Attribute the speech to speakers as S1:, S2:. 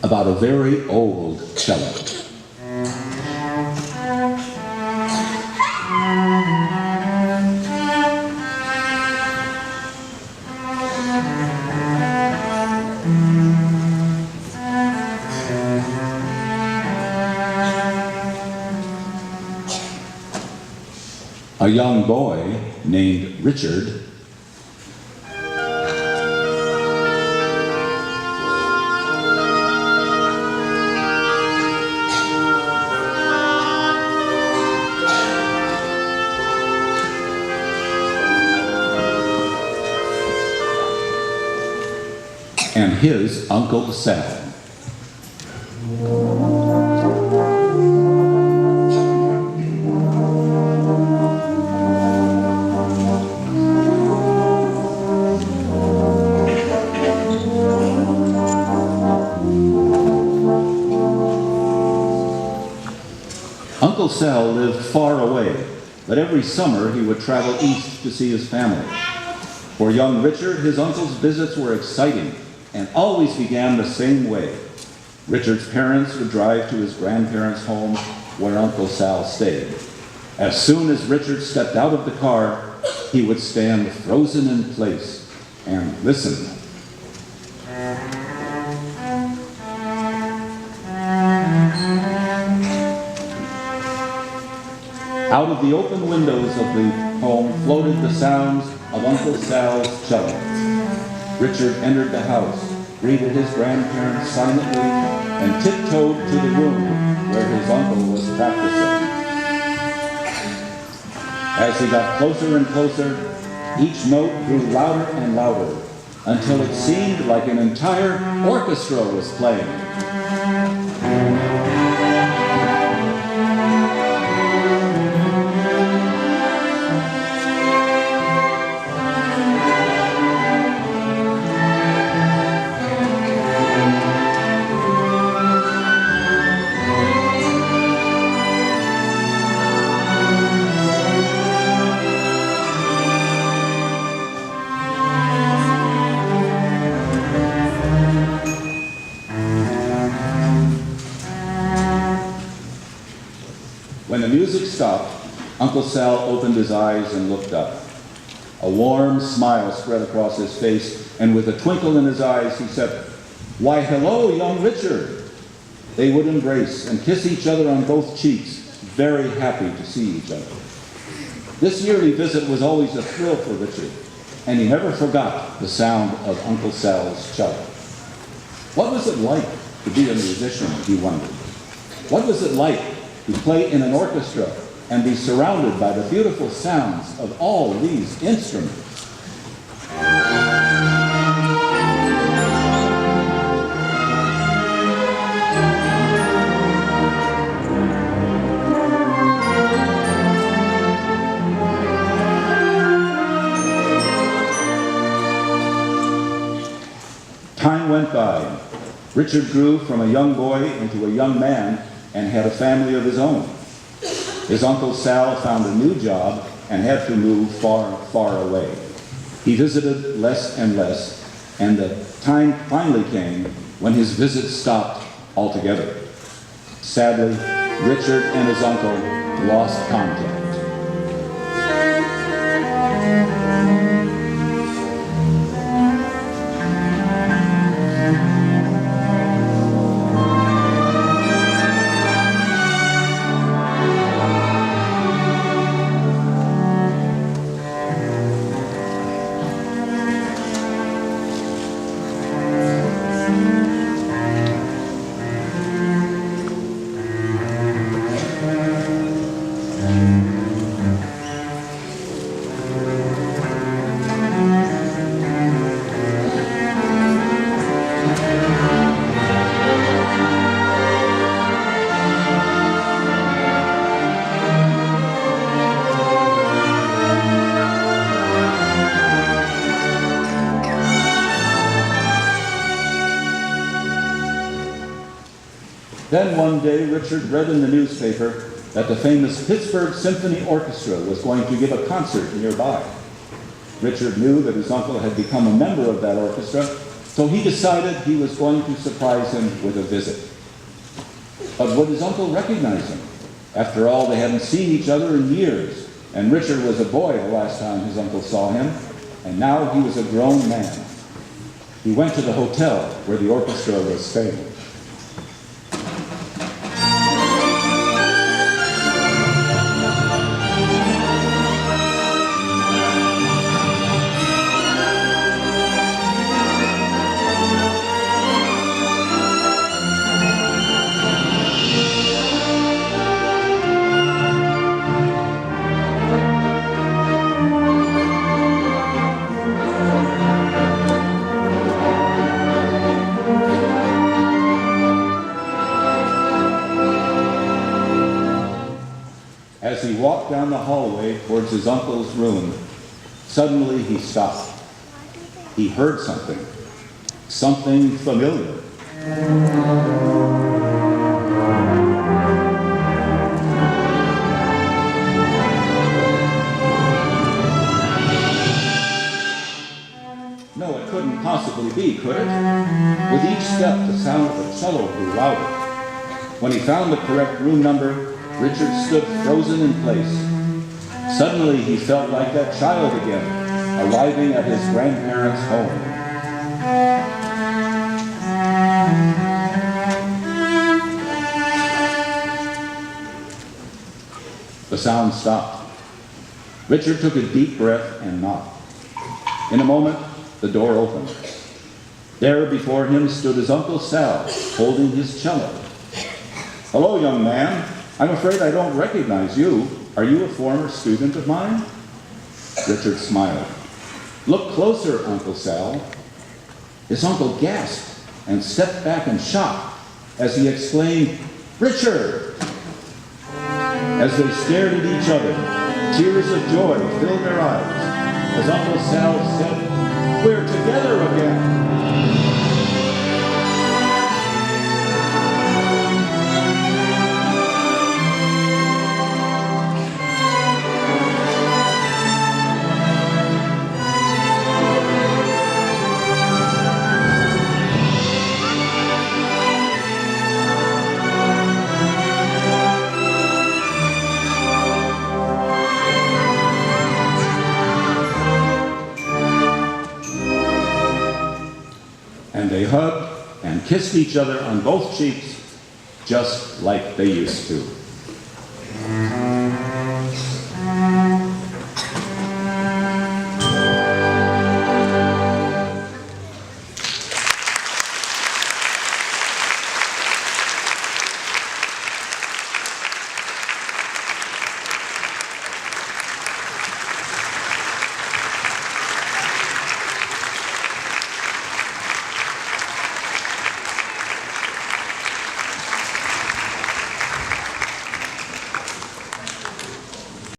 S1: about a very old cello. A young boy named Richard and his Uncle Sal. Uncle Sal lived far away, but every summer he would travel east to see his family. For young Richard, his uncle's visits were exciting and always began the same way. Richard's parents would drive to his grandparents' home where Uncle Sal stayed. As soon as Richard stepped out of the car, he would stand frozen in place and listen. Out of the open windows of the home floated the sounds of Uncle Sal's cello. Richard entered the house, greeted his grandparents silently, and tiptoed to the room where his uncle was practicing. As he got closer and closer, each note grew louder and louder, until it seemed like an entire orchestra was playing. When the music stopped, Uncle Sal opened his eyes and looked up. A warm smile spread across his face, and with a twinkle in his eyes, he said, "Why, hello, young Richard." They would embrace and kiss each other on both cheeks, very happy to see each other. This yearly visit was always a thrill for Richard, and he never forgot the sound of Uncle Sal's cello. What was it like to be a musician, he wondered? What was it like to play in an orchestra and be surrounded by the beautiful sounds of all these instruments? Time went by. Richard grew from a young boy into a young man and had a family of his own. His Uncle Sal found a new job and had to move far, far away. He visited less and less, and the time finally came when his visits stopped altogether. Sadly, Richard and his uncle lost contact. Then one day, Richard read in the newspaper that the famous Pittsburgh Symphony Orchestra was going to give a concert nearby. Richard knew that his uncle had become a member of that orchestra, So he decided he was going to surprise him with a visit. But would his uncle recognize him? After all, they hadn't seen each other in years, and Richard was a boy the last time his uncle saw him, and now he was a grown man. He went to the hotel where the orchestra was staying. As he walked down the hallway towards his uncle's room, suddenly he stopped. He heard something familiar. No, it couldn't possibly be, could it? With each step, the sound of the cello grew louder. When he found the correct room number, Richard stood frozen in place. Suddenly, he felt like that child again, arriving at his grandparents' home. The sound stopped. Richard took a deep breath and knocked. In a moment, the door opened. There before him stood his Uncle Sal, holding his cello. "Hello, young man. I'm afraid I don't recognize you. Are you a former student of mine?" Richard smiled. "Look closer, Uncle Sal." His uncle gasped and stepped back in shock as he exclaimed, "Richard!" As they stared at each other, tears of joy filled their eyes as Uncle Sal said, "We're together again." And they hugged and kissed each other on both cheeks, just like they used to.